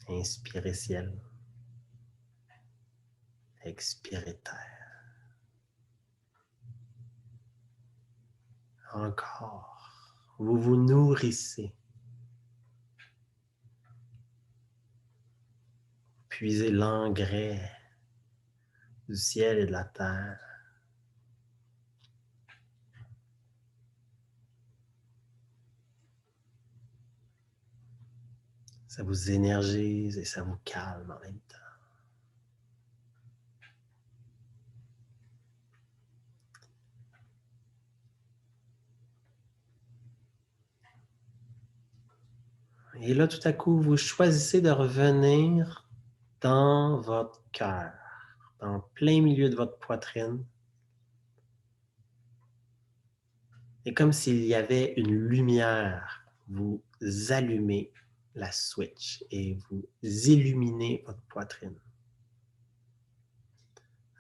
inspirez ciel, expirez terre. Encore, vous vous nourrissez. Puisez l'engrais du ciel et de la terre. Ça vous énergise et ça vous calme en même temps. Et là, tout à coup, vous choisissez de revenir dans votre cœur, en plein milieu de votre poitrine. Et comme s'il y avait une lumière, vous allumez la switch et vous illuminez votre poitrine.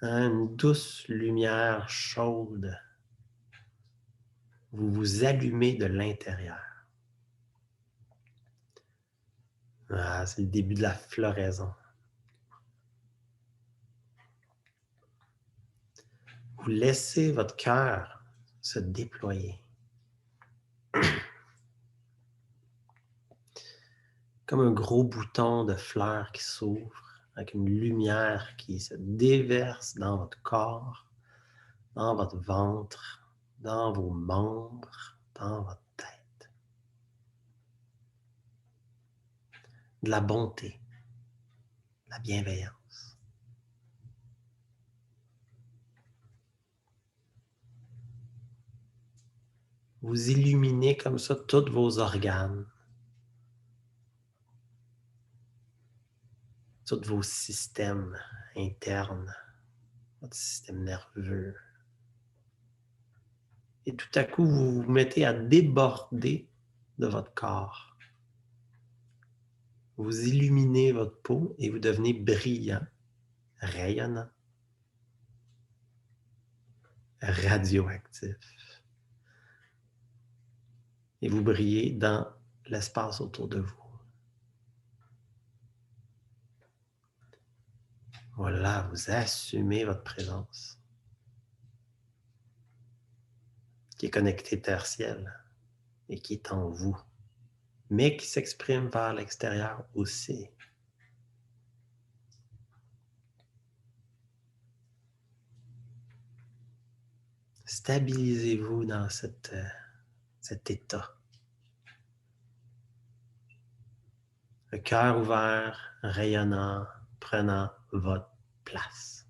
Une douce lumière chaude. Vous vous allumez de l'intérieur. Ah, c'est le début de la floraison. Vous laissez votre cœur se déployer. Comme un gros bouton de fleurs qui s'ouvre, avec une lumière qui se déverse dans votre corps, dans votre ventre, dans vos membres, dans votre tête. De la bonté, de la bienveillance. Vous illuminez comme ça tous vos organes, tous vos systèmes internes, votre système nerveux. Et tout à coup, vous vous mettez à déborder de votre corps. Vous illuminez votre peau et vous devenez brillant, rayonnant, radioactif. Et vous brillez dans l'espace autour de vous. Voilà, vous assumez votre présence, qui est connectée terre-ciel et qui est en vous, mais qui s'exprime vers l'extérieur aussi. Stabilisez-vous dans cet état. Le cœur ouvert, rayonnant, prenant votre place.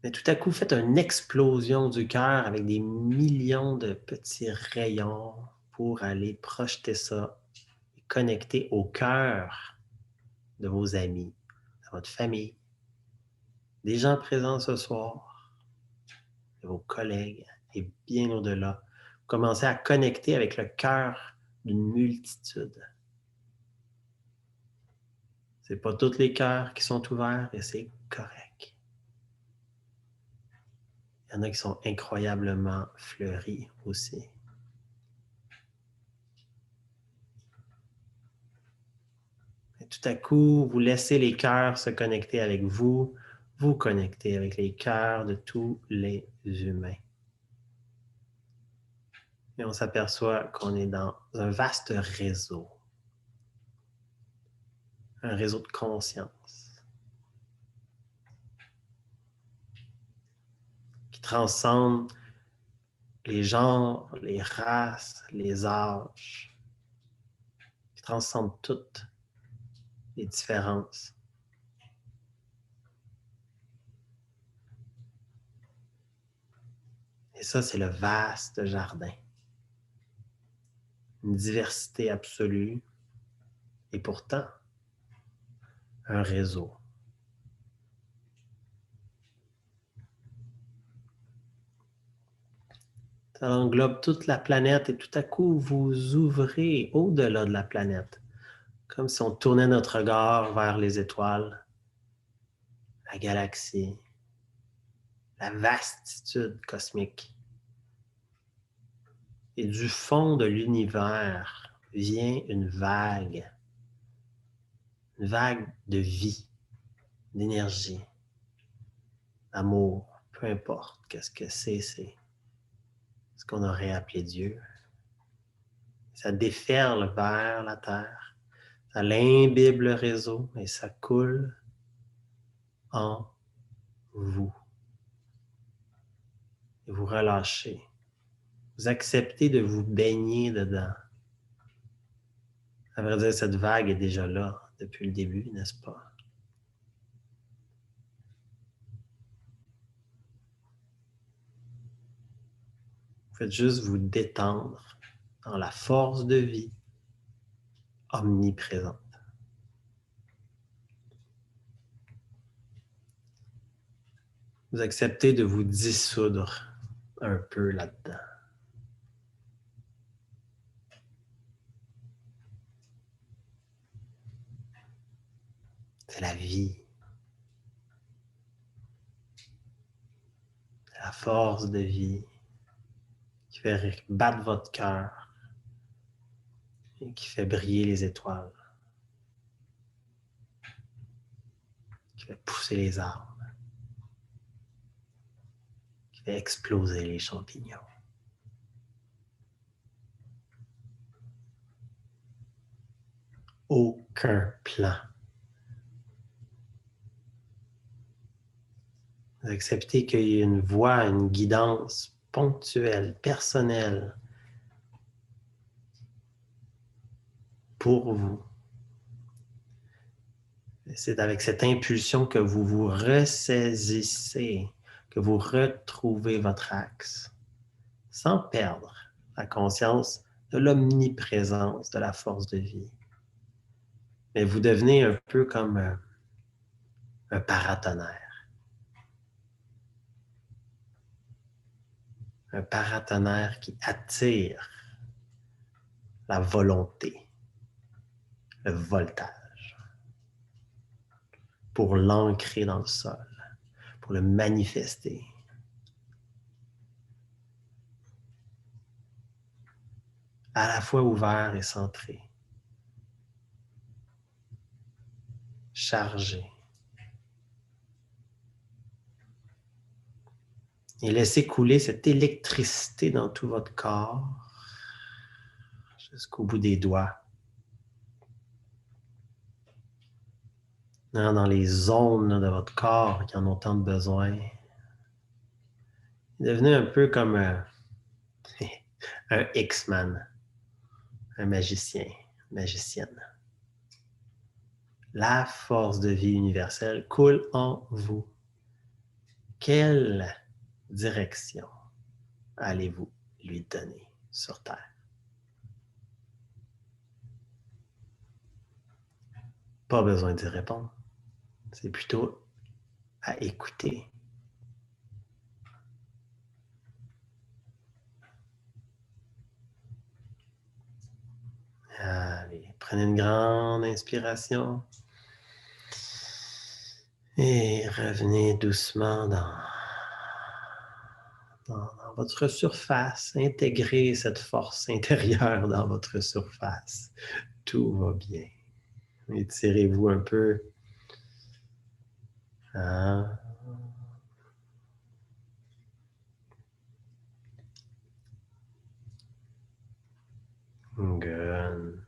Mais tout à coup, faites une explosion du cœur avec des millions de petits rayons pour aller projeter ça et connecter au cœur de vos amis, de votre famille, des gens présents ce soir, de vos collègues et bien au-delà. Commencez à connecter avec le cœur d'une multitude. Ce n'est pas tous les cœurs qui sont ouverts et c'est correct. Il y en a qui sont incroyablement fleuris aussi. Et tout à coup, vous laissez les cœurs se connecter avec vous, vous connectez avec les cœurs de tous les humains. Et on s'aperçoit qu'on est dans un vaste réseau. Un réseau de conscience qui transcende les genres, les races, les âges, qui transcende toutes les différences. Et ça, c'est le vaste jardin. Une diversité absolue et pourtant un réseau. Ça englobe toute la planète et tout à coup, vous ouvrez au-delà de la planète, comme si on tournait notre regard vers les étoiles, la galaxie, la vastitude cosmique. Et du fond de l'univers vient une vague de vie, d'énergie, d'amour, peu importe qu'est-ce que c'est ce qu'on aurait appelé Dieu. Ça déferle vers la terre, ça imbibe le réseau et ça coule en vous. Et vous relâchez. Vous acceptez de vous baigner dedans. À vrai dire, cette vague est déjà là depuis le début, n'est-ce pas? Vous faites juste vous détendre dans la force de vie omniprésente. Vous acceptez de vous dissoudre un peu là-dedans. C'est la vie. C'est la force de vie qui fait battre votre cœur et qui fait briller les étoiles, qui fait pousser les arbres, qui fait exploser les champignons. Aucun plan. Vous acceptez qu'il y ait une voie, une guidance ponctuelle, personnelle pour vous. C'est avec cette impulsion que vous vous ressaisissez, que vous retrouvez votre axe, sans perdre la conscience de l'omniprésence de la force de vie. Mais vous devenez un peu comme un paratonnerre. Un paratonnerre qui attire la volonté, le voltage, pour l'ancrer dans le sol, pour le manifester. À la fois ouvert et centré, chargé. Et laissez couler cette électricité dans tout votre corps, jusqu'au bout des doigts. Dans les zones de votre corps qui en ont tant de besoin. Devenez un peu comme un X-Man, un magicien, magicienne. La force de vie universelle coule en vous. Quelle direction allez-vous lui donner sur Terre? Pas besoin d'y répondre. C'est plutôt à écouter. Allez, prenez une grande inspiration et revenez doucement dans votre surface. Intégrez cette force intérieure dans votre surface. Tout va bien. Étirez-vous un peu. Hein? Good.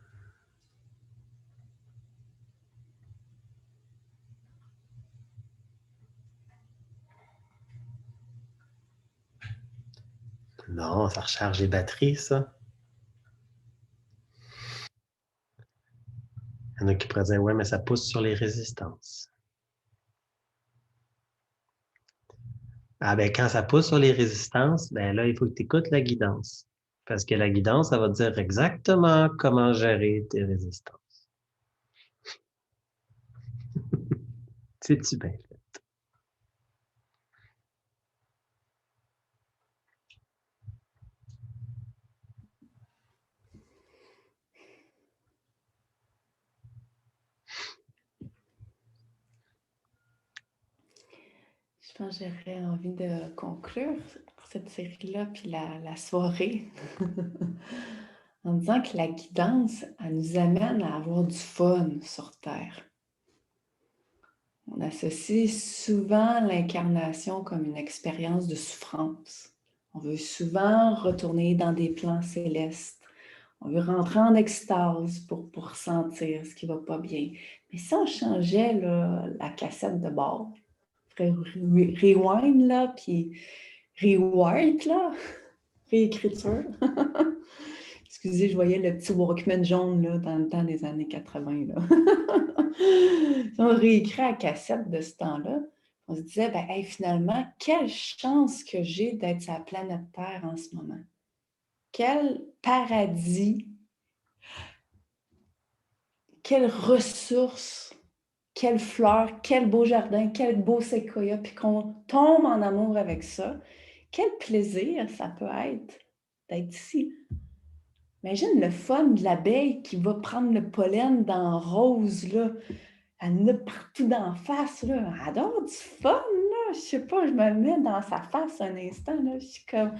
Non, ça recharge les batteries, ça. Il y en a qui pourraient dire, ouais, mais ça pousse sur les résistances. Ah ben quand ça pousse sur les résistances, ben là, il faut que tu écoutes la guidance. Parce que la guidance, ça va te dire exactement comment gérer tes résistances. C'est-tu bien fait? Je pense que j'aurais envie de conclure cette série-là, puis la soirée, en disant que la guidance, elle nous amène à avoir du fun sur Terre. On associe souvent l'incarnation comme une expérience de souffrance. On veut souvent retourner dans des plans célestes. On veut rentrer en extase pour ressentir ce qui ne va pas bien. Mais si on changeait là, la cassette de bord, ferait rewind, là, puis rewrite, là, réécriture. Excusez, je voyais le petit Walkman jaune là, dans le temps des années 80. Là. Si on réécrit la cassette de ce temps-là, on se disait, ben, hey, finalement, quelle chance que j'ai d'être sur la planète Terre en ce moment. Quel paradis, quelles ressources, quelles fleurs, quel beau jardin, quel beau séquoia, puis qu'on tombe en amour avec ça. Quel plaisir ça peut être d'être ici. Imagine le fun de l'abeille qui va prendre le pollen dans rose, là. Elle en a partout d'en face, là. Elle adore du fun, là. Je sais pas, je me mets dans sa face un instant, là. Je suis comme...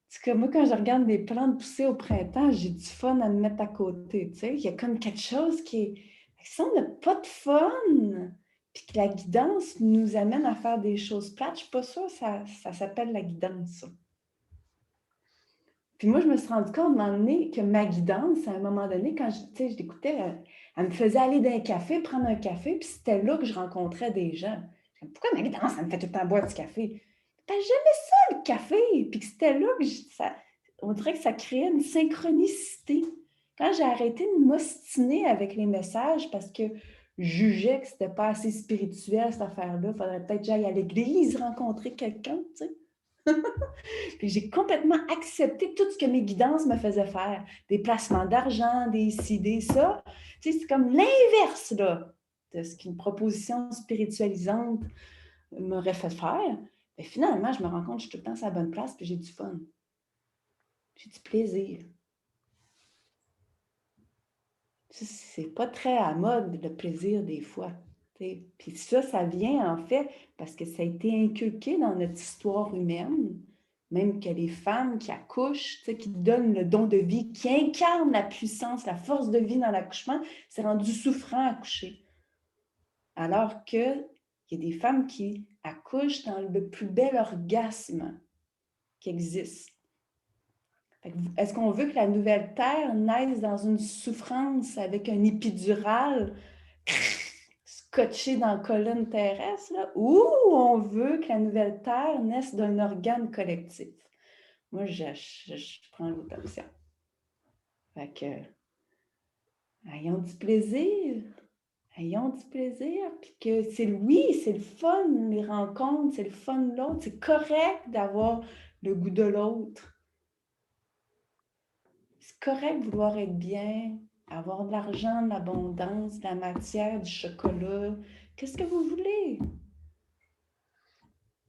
C'est comme moi, quand je regarde des plantes pousser au printemps, j'ai du fun à me mettre à côté, tu sais. Il y a comme quelque chose qui est... Si on n'a pas de fun, puis que la guidance nous amène à faire des choses plates, je suis pas sûre que ça s'appelle la guidance, ça. Puis moi, je me suis rendu compte à un moment donné que ma guidance, à un moment donné, quand je l'écoutais, elle me faisait aller dans un café, prendre un café, puis c'était là que je rencontrais des gens. Pourquoi ma guidance, elle me fait tout le temps boire du café? Ben, j'aimais ça, le café. Puis que c'était là que on dirait que ça créait une synchronicité. Quand j'ai arrêté de m'ostiner avec les messages parce que je jugeais que c'était pas assez spirituel, cette affaire-là, il faudrait peut-être que j'aille à l'église rencontrer quelqu'un, tu sais. Puis j'ai complètement accepté tout ce que mes guidances me faisaient faire. Des placements d'argent, des ci, des ça. Tu sais, c'est comme l'inverse là, de ce qu'une proposition spiritualisante m'aurait fait faire. Mais finalement, je me rends compte que je suis tout le temps sur la bonne place puis j'ai du fun. J'ai du plaisir. C'est pas très à mode, le plaisir des fois. T'sais. Puis ça vient en fait parce que ça a été inculqué dans notre histoire humaine. Même que les femmes qui accouchent, qui donnent le don de vie, qui incarnent la puissance, la force de vie dans l'accouchement, c'est rendu souffrant à accoucher. Alors qu'il y a des femmes qui accouchent dans le plus bel orgasme qui existe. Est-ce qu'on veut que la nouvelle Terre naisse dans une souffrance avec un épidural scotché dans la colonne terrestre, là, ou on veut que la nouvelle Terre naisse d'un organe collectif? Moi, je prends l'autre option. Fait que, ayons du plaisir. Ayons du plaisir. Puis que oui, c'est le fun, les rencontres, c'est le fun de l'autre. C'est correct d'avoir le goût de l'autre. C'est correct de vouloir être bien, avoir de l'argent, de l'abondance, de la matière, du chocolat. Qu'est-ce que vous voulez?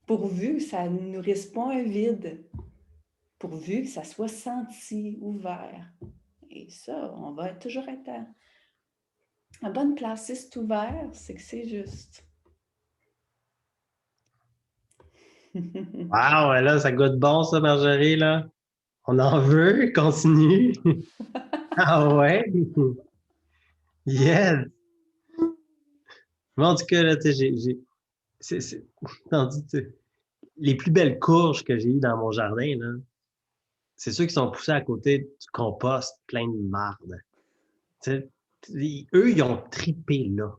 Pourvu que ça ne nourrisse pas un vide. Pourvu que ça soit senti, ouvert. Et ça, on va toujours être à bonne place. Si c'est ouvert, c'est que c'est juste. Wow, là, ça goûte bon, ça, Marjorie, là. On en veut, continue. Ah ouais? Yes! Mais en tout cas, là, tu sais, les plus belles courges que j'ai eues dans mon jardin, là, c'est ceux qui sont poussés à côté du compost plein de marde. Eux, ils ont tripé là.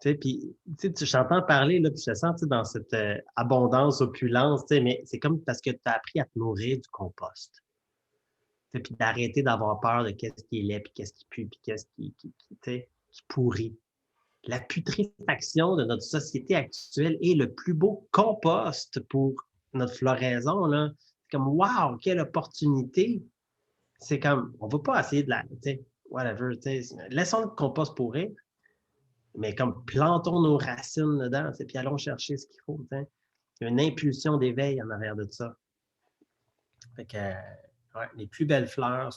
Puis, je t'entends parler, là, puis je te sens dans cette abondance, opulence, mais c'est comme parce que tu as appris à te nourrir du compost. Puis d'arrêter d'avoir peur de qu'est-ce qui est laid, puis qu'est-ce qui pue, puis qu'est-ce qui pourrit. la putréfaction de notre société actuelle est le plus beau compost pour notre floraison, là. C'est comme, wow, quelle opportunité! C'est comme, on ne va pas essayer de la, tu sais, whatever, tu sais, laissons le compost pourrir, mais comme plantons nos racines dedans, puis allons chercher ce qu'il faut, tu sais. Il y a une impulsion d'éveil en arrière de ça. Fait que, ouais, les plus belles fleurs,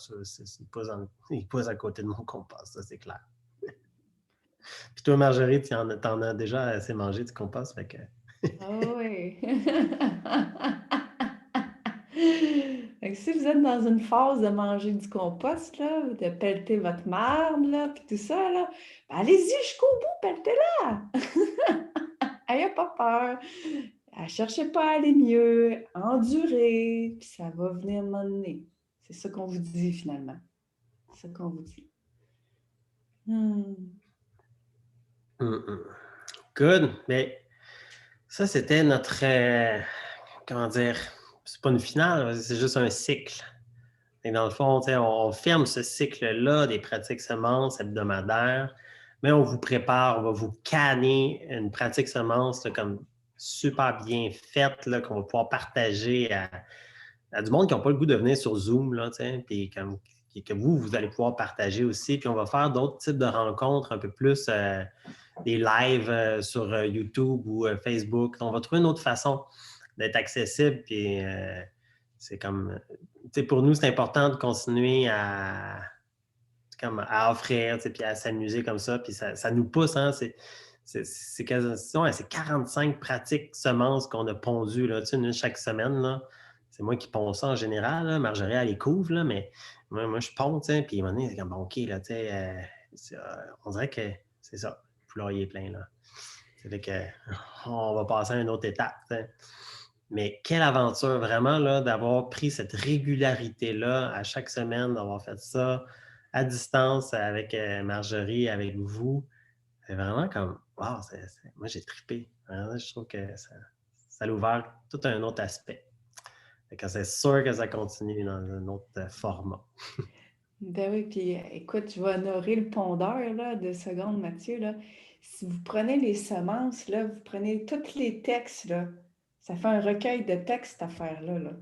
ils poussent à côté de mon compost, ça, c'est clair. Puis toi, Marjorie, t'en as déjà assez mangé du compost, fait que... Ah oui. Fait que si vous êtes dans une phase de manger du compost, là, de pelleter votre marde, là, puis tout ça, là, ben allez-y jusqu'au bout, pelletez-la! Ayez pas peur. Cherchez pas à aller mieux, endurez, puis ça va venir à un moment donné. C'est ça qu'on vous dit finalement. C'est ça qu'on vous dit. Good. Mais ça, c'était notre... comment dire? C'est pas une finale, c'est juste un cycle. Et dans le fond, on ferme ce cycle-là des pratiques semences hebdomadaires, mais on vous prépare, on va vous canner une pratique semence là, comme super bien faite, là, qu'on va pouvoir partager à du monde qui n'a pas le goût de venir sur Zoom, là, puis comme, que vous allez pouvoir partager aussi. Puis on va faire d'autres types de rencontres, un peu plus des lives sur YouTube ou Facebook. On va trouver une autre façon d'être accessible. Puis c'est comme, pour nous, c'est important de continuer à offrir, puis à s'amuser comme ça. Puis ça nous pousse, hein, c'est 45 pratiques semences qu'on a pondues, là, une chaque semaine, là. C'est moi qui ponds ça en général, là. Marjorie, elle les couvre, là, mais moi je ponds, puis à un moment donné, c'est comme, bon, OK, là, on dirait que c'est ça, le poulailler est plein, là. C'est fait que on va passer à une autre étape, t'sais. Mais quelle aventure, vraiment, là, d'avoir pris cette régularité-là à chaque semaine, d'avoir fait ça à distance avec Marjorie, avec vous. C'est vraiment comme, wow, moi j'ai trippé. Vraiment, je trouve que ça a ouvert tout un autre aspect. C'est sûr que ça continue dans un autre format. Ben oui, puis écoute, je vais honorer le pondeur là, de secondes, Mathieu. Là. Si vous prenez les semences, là, vous prenez tous les textes, là, ça fait un recueil de textes, cette affaire-là. Là.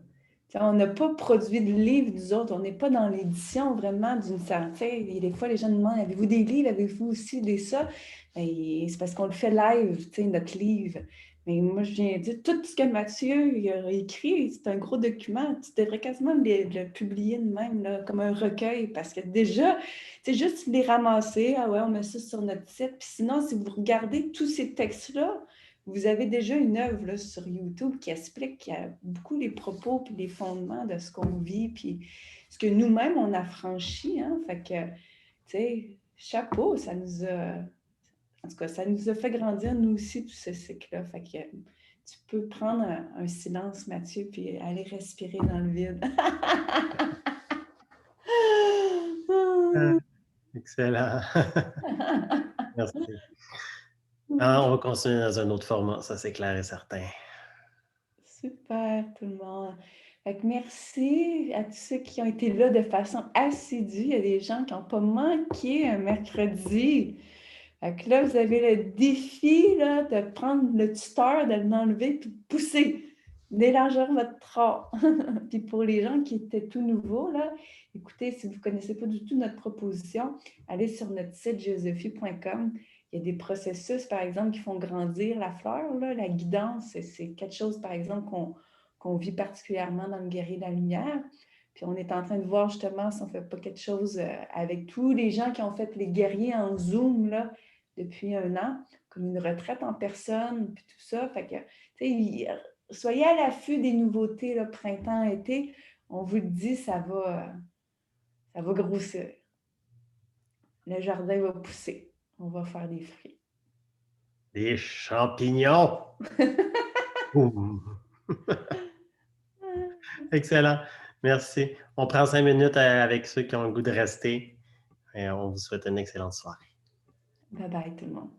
On n'a pas produit de livres, nous autres, on n'est pas dans l'édition vraiment d'une certaine. Et des fois, les gens nous demandent, avez-vous des livres, avez-vous aussi des ça? Ben, c'est parce qu'on le fait live, notre livre. Mais moi, je viens dire, tout ce que Mathieu il a écrit, c'est un gros document. Tu devrais quasiment le publier de même, là, comme un recueil, parce que déjà, c'est juste les ramasser. Ah ouais, on met ça sur notre site. Puis sinon, si vous regardez tous ces textes-là, vous avez déjà une œuvre là, sur YouTube qui explique beaucoup les propos et les fondements de ce qu'on vit, puis ce que nous-mêmes, on a franchi. Hein? Fait que, tu sais, chapeau, ça nous a... En tout cas, ça nous a fait grandir, nous aussi, tout ce cycle-là. Fait que tu peux prendre un silence, Mathieu, puis aller respirer dans le vide. Excellent. Merci. On va continuer dans un autre format, ça c'est clair et certain. Super, tout le monde. Fait que merci à tous ceux qui ont été là de façon assidue. Il y a des gens qui n'ont pas manqué un mercredi. Fait que là, vous avez le défi là, de prendre le tuteur, de l'enlever puis de pousser, d'élargir votre tronc. Puis pour les gens qui étaient tout nouveaux, là, écoutez, si vous ne connaissez pas du tout notre proposition, allez sur notre site geosophie.com. Il y a des processus, par exemple, qui font grandir la fleur. Là. La guidance, c'est quelque chose, par exemple, qu'on vit particulièrement dans le guerrier de la lumière. Puis on est en train de voir justement si on ne fait pas quelque chose avec tous les gens qui ont fait les guerriers en Zoom là, depuis un an, comme une retraite en personne, puis tout ça. Fait que, soyez à l'affût des nouveautés, là, printemps, été. On vous le dit, ça va grossir. Le jardin va pousser. On va faire des fruits. Des champignons! Excellent. Merci. On prend 5 minutes avec ceux qui ont le goût de rester et on vous souhaite une excellente soirée. Bye bye tout le monde.